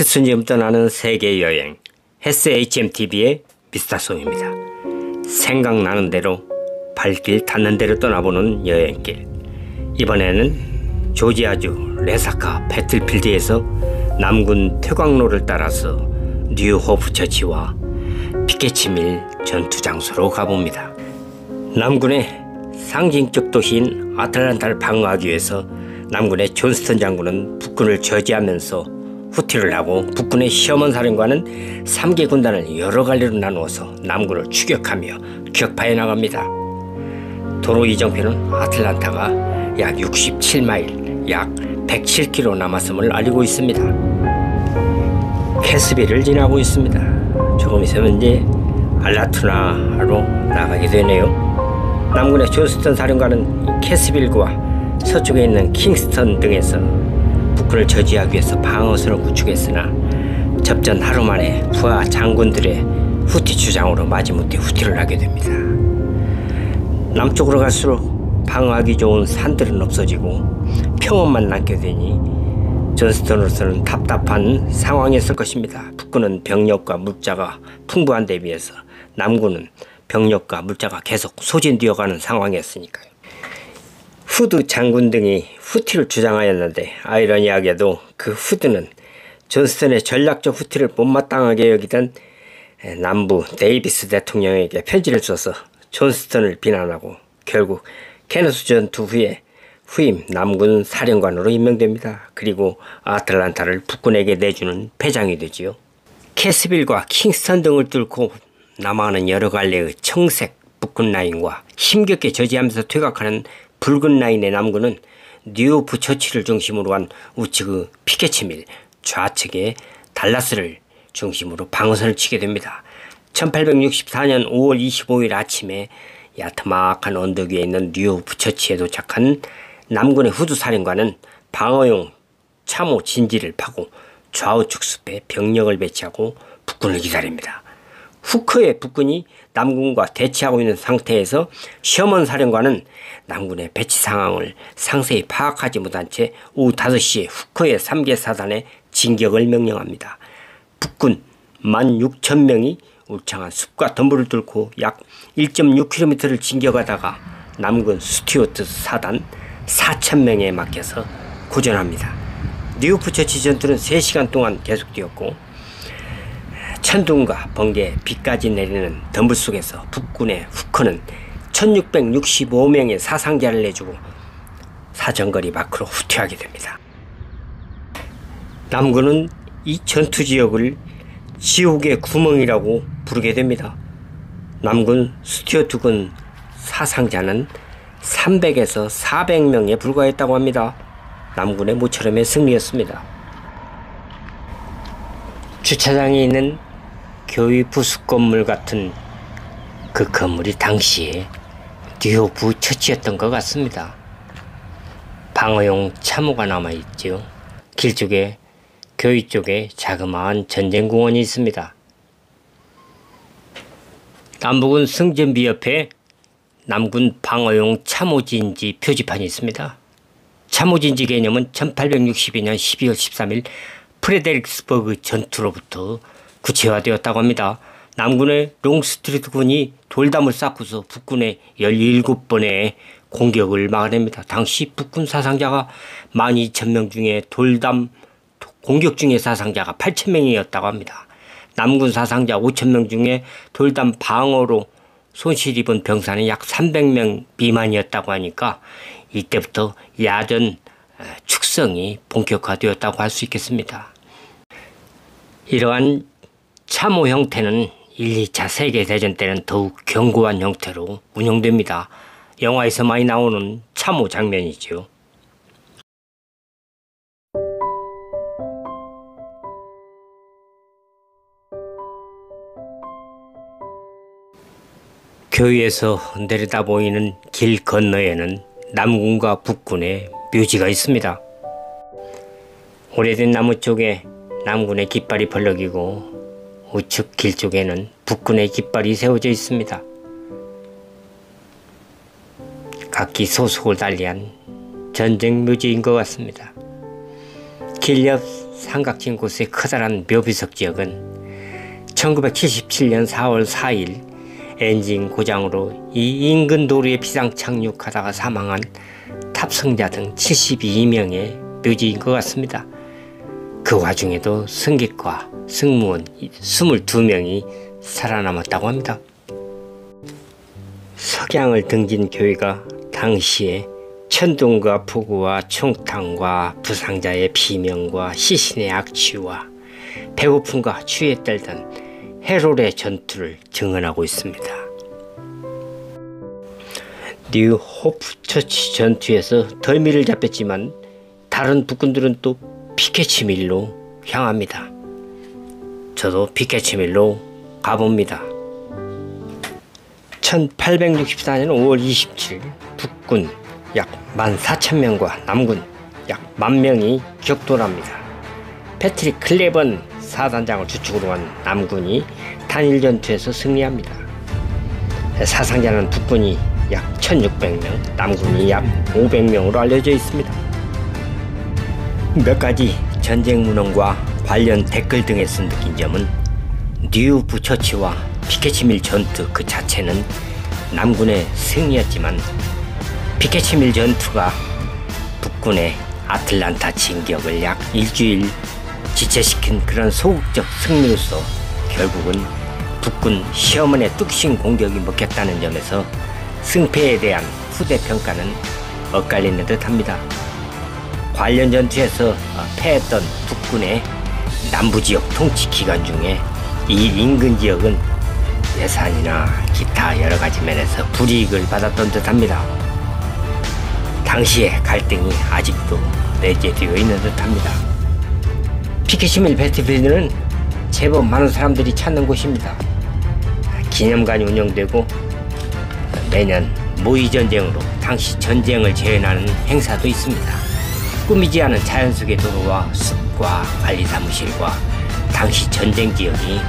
칠순지음 떠나는 세계여행 헬스 HMTV의 미스터송입니다. 생각나는 대로 발길 닿는 대로 떠나보는 여행길. 이번에는 조지아주 레사카 배틀필드에서 남군 퇴광로를 따라서 뉴호프 처치와 피케치밀 전투장소로 가봅니다. 남군의 상징적 도시인 아틀란타를 방어하기 위해서 남군의 존스턴 장군은 북군을 저지하면서 후퇴를 하고 북군의 셔먼 사령관은 3개 군단을 여러 갈래로 나누어서 남군을 추격하며 격파해 나갑니다. 도로 이정표는 아틀란타가 약 67마일, 약 107km 남았음을 알리고 있습니다. 캐스빌을 지나고 있습니다. 조금 있으면 이제 알라투나로 나가게 되네요. 남군의 존스턴 사령관은 캐스빌과 서쪽에 있는 킹스턴 등에서 북군을 저지하기 위해서 방어선을 구축했으나 접전 하루 만에 부하 장군들의 후퇴 주장으로 마지못해 후퇴를 하게 됩니다. 남쪽으로 갈수록 방어하기 좋은 산들은 없어지고 평원만 남게 되니 존스턴으로서는 답답한 상황이었을 것입니다. 북군은 병력과 물자가 풍부한 데 비해서 남군은 병력과 물자가 계속 소진되어가는 상황이었으니까요. 후드 장군 등이 후퇴를 주장하였는데 아이러니하게도 그 후드는 존스턴의 전략적 후퇴를 못마땅하게 여기던 남부 데이비스 대통령에게 편지를 써서 존스턴을 비난하고 결국 케너스 전투 후에 후임 남군 사령관으로 임명됩니다. 그리고 아틀란타를 북군에게 내주는 패장이 되지요. 캐스빌과 킹스턴 등을 뚫고 남하는 여러 갈래의 청색 북군 라인과 힘겹게 저지하면서 퇴각하는 붉은 라인의 남군은 뉴호프 처치를 중심으로 한 우측의 피케치밀, 좌측의 달라스를 중심으로 방어선을 치게 됩니다. 1864년 5월 25일 아침에 야트막한 언덕 위에 있는 뉴호프 처치에 도착한 남군의 후드 사령관은 방어용 참호 진지를 파고 좌우측 숲에 병력을 배치하고 북군을 기다립니다. 후커의 북군이 남군과 대치하고 있는 상태에서 셔먼 사령관은 남군의 배치 상황을 상세히 파악하지 못한 채 오후 5시에 후커의 3개 사단에 진격을 명령합니다. 북군 16,000명이 울창한 숲과 덤불을 뚫고 약 1.6km를 진격하다가 남군 스튜어트 사단 4,000명에 막혀서 고전합니다. 뉴호프 처치 전투는 3시간 동안 계속되었고 천둥과 번개, 비까지 내리는 덤불 속에서 북군의 후커는 1665명의 사상자를 내주고 사정거리 밖으로 후퇴하게 됩니다. 남군은 이 전투지역을 지옥의 구멍이라고 부르게 됩니다. 남군 스튜어트군 사상자는 300에서 400명에 불과했다고 합니다. 남군의 모처럼의 승리였습니다. 주차장에 있는 교위 부속 건물 같은 그 건물이 당시에 뉴호프 처치였던 것 같습니다. 방어용 참호가 남아있죠. 길쪽에 교위 쪽에 자그마한 전쟁공원이 있습니다. 남북은 승전비 옆에 남군 방어용 참호진지 표지판이 있습니다. 참호진지 개념은 1862년 12월 13일 프레데릭스버그 전투로부터 구체화되었다고 합니다. 남군의 롱스트리트 군이 돌담을 쌓고서 북군의 17번의 공격을 막아냅니다. 당시 북군 사상자가 12,000명 중에 돌담 공격 중의 사상자가 8,000명이었다고 합니다. 남군 사상자 5,000명 중에 돌담 방어로 손실 입은 병사는 약 300명 미만이었다고 하니까 이때부터 야전 축성이 본격화되었다고 할 수 있겠습니다. 이러한 참호 형태는 1, 2차 세계대전 때는 더욱 견고한 형태로 운영됩니다. 영화에서 많이 나오는 참호 장면이죠. 교위에서 내려다 보이는 길 건너에는 남군과 북군의 묘지가 있습니다. 오래된 나무 쪽에 남군의 깃발이 벌럭이고 우측 길 쪽에는 북군의 깃발이 세워져 있습니다. 각기 소속을 달리한 전쟁 묘지인 것 같습니다. 길 옆 삼각진 곳의 커다란 묘비석 지역은 1977년 4월 4일 엔진 고장으로 이 인근 도로에 비상 착륙하다가 사망한 탑승자 등 72명의 묘지인 것 같습니다. 그 와중에도 승객과 승무원 22명이 살아남았다고 합니다. 석양을 등진 교회가 당시에 천둥과 폭우와 총탕과 부상자의 비명과 시신의 악취와 배고픔과 추위에 떨던 해롤의 전투를 증언하고 있습니다. 뉴 호프 처치 전투에서 덜미를 잡혔지만 다른 북군들은 또 피케치밀로 향합니다. 저도 피케치밀로 가봅니다. 1864년 5월 27일 북군 약 14,000명과 남군 약 10,000명이 격돌합니다. 패트릭 클레번 사단장을 주축으로 한 남군이 단일 전투에서 승리합니다. 사상자는 북군이 약 1,600명, 남군이 약 500명으로 알려져 있습니다. 몇 가지 전쟁 문헌과 관련 댓글 등에서 느낀 점은 뉴 부처치와 피케치밀 전투 그 자체는 남군의 승리였지만 피케치밀 전투가 북군의 아틀란타 진격을 약 일주일 지체시킨 그런 소극적 승리로서 결국은 북군 시어머니의 뚝심 공격이 먹혔다는 점에서 승패에 대한 후대 평가는 엇갈리는 듯합니다. 관련 전투에서 패했던 북군의 남부지역 통치 기간 중에 이 인근 지역은 예산이나 기타 여러가지 면에서 불이익을 받았던 듯합니다. 당시의 갈등이 아직도 내재되어 있는 듯합니다. 피케치밀 배틀필드는 제법 많은 사람들이 찾는 곳입니다. 기념관이 운영되고 매년 모의전쟁으로 당시 전쟁을 재현하는 행사도 있습니다. 꾸미지 않은 자연 속의 도로와 숲과 관리사무실과 당시 전쟁 지역이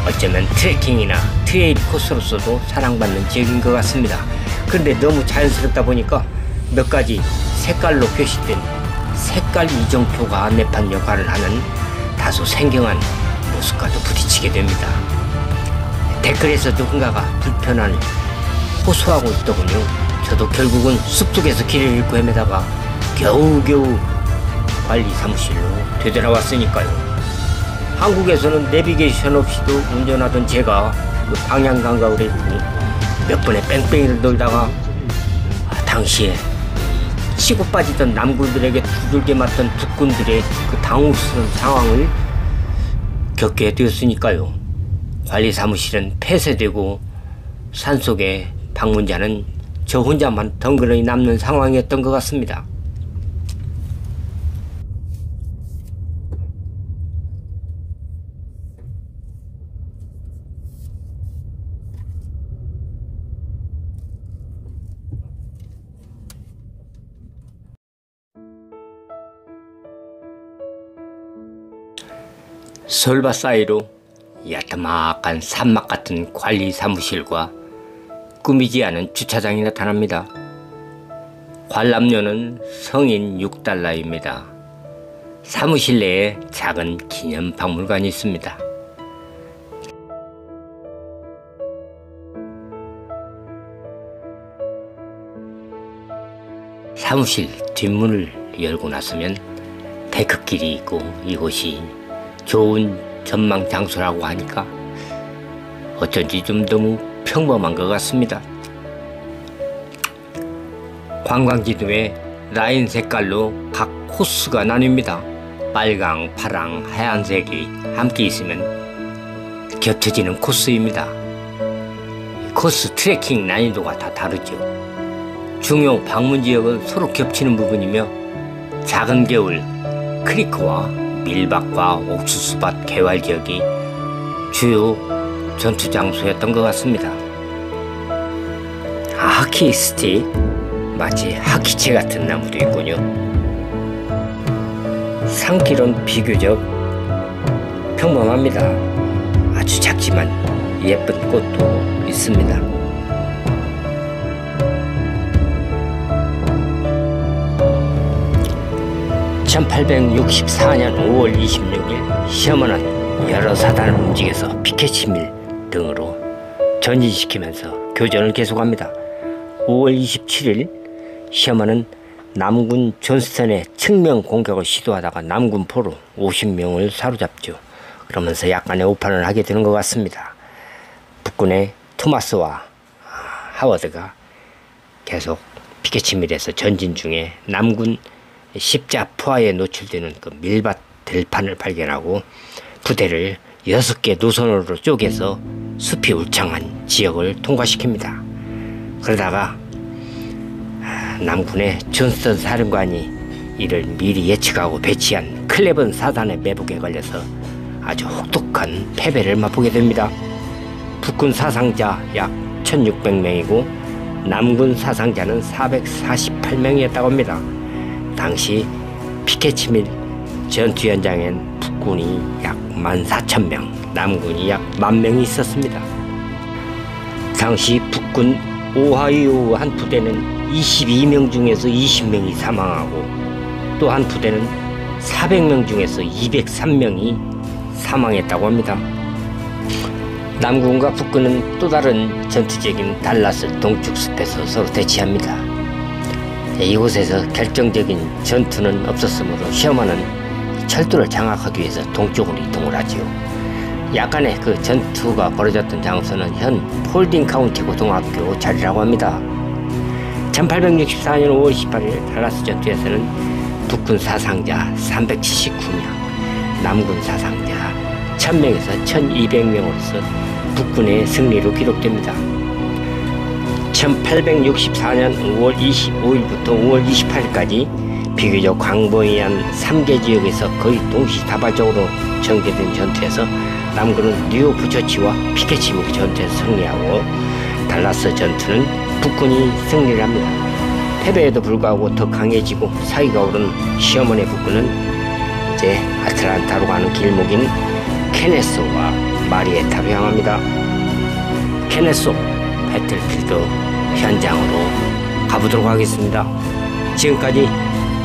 어쩌면 트레킹이나 트레일 코스로서도 사랑받는 지역인 것 같습니다. 그런데 너무 자연스럽다 보니까 몇 가지 색깔로 표시된 색깔 이정표가 안내판 역할을 하는 다소 생경한 모습과도 부딪히게 됩니다. 댓글에서 누군가가 불편함을 호소하고 있더군요. 저도 결국은 숲속에서 길을 잃고 헤매다가 겨우겨우 관리사무실로 되돌아왔으니까요. 한국에서는 내비게이션 없이도 운전하던 제가 방향 감각을 잃고 몇 번의 뺑뺑이를 돌다가 당시에 치고 빠지던 남군들에게 두들겨 맞던 북군들의 그 당혹스러운 상황을 겪게 되었으니까요. 관리사무실은 폐쇄되고 산속에 방문자는 저 혼자만 덩그러니 남는 상황이었던 것 같습니다. 솔밭 사이로 야트막한 산막 같은 관리 사무실과 꾸미지 않은 주차장이 나타납니다. 관람료는 성인 $6입니다. 사무실 내에 작은 기념 박물관이 있습니다. 사무실 뒷문을 열고 나서면 데크길이 있고 이곳이 좋은 전망 장소라고 하니까 어쩐지 좀 너무 평범한 것 같습니다. 관광지도에 라인 색깔로 각 코스가 나뉩니다. 빨강, 파랑, 하얀색이 함께 있으면 겹쳐지는 코스입니다. 코스 트레킹 난이도가 다 다르죠. 중요 방문지역은 서로 겹치는 부분이며 작은 개울, 크리크와 밀밭과 옥수수밭 개활지역이 주요 전투 장소였던 것 같습니다. 하키 스틱, 마치 하키채 같은 나무도 있군요. 상길은 비교적 평범합니다. 아주 작지만 예쁜 꽃도 있습니다. 1864년 5월 26일 셔먼은 여러 사단을 움직여서 피켓치밀 등으로 전진시키면서 교전을 계속합니다. 5월 27일 셔먼은 남군 존스턴의 측면 공격을 시도하다가 남군포로 50명을 사로잡죠. 그러면서 약간의 오판을 하게 되는 것 같습니다. 북군의 토마스와 하워드가 계속 피켓치밀에서 전진 중에 남군 십자포화에 노출되는 그 밀밭 들판을 발견하고 부대를 6개 노선으로 쪼개서 숲이 울창한 지역을 통과시킵니다. 그러다가 남군의 존스턴 사령관이 이를 미리 예측하고 배치한 클레번 사단의 매복에 걸려서 아주 혹독한 패배를 맛보게 됩니다. 북군 사상자 약 1600명이고 남군 사상자는 448명이었다고 합니다. 당시 피켓치밀 전투 현장엔 북군이 약 14,000명, 남군이 약 10,000명이 있었습니다. 당시 북군 오하이오 한 부대는 22명 중에서 20명이 사망하고 또 한 부대는 400명 중에서 203명이 사망했다고 합니다. 남군과 북군은 또 다른 전투적인 달라스 동쪽 숲에서 서로 대치합니다. 이곳에서 결정적인 전투는 없었으므로 셔먼은 철도를 장악하기 위해서 동쪽으로 이동을 하지요. 약간의 그 전투가 벌어졌던 장소는 현 폴딩 카운티 고등학교 자리라고 합니다. 1864년 5월 18일 달라스 전투에서는 북군 사상자 379명, 남군 사상자 1000명에서 1200명으로서 북군의 승리로 기록됩니다. 1864년 5월 25일부터 5월 28일까지 비교적 광범위한 3개 지역에서 거의 동시다발적으로 전개된 전투에서 남군은 뉴 부처치와 피켓치밀 전투에서 승리하고 달라스 전투는 북군이 승리를 합니다. 패배에도 불구하고 더 강해지고 사기가 오른 셔먼의 북군은 이제 아틀란타로 가는 길목인 케네소와 마리에타로 향합니다. 케네소 배틀필드 현장으로 가보도록 하겠습니다. 지금까지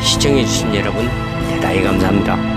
시청해주신 여러분 대단히 감사합니다.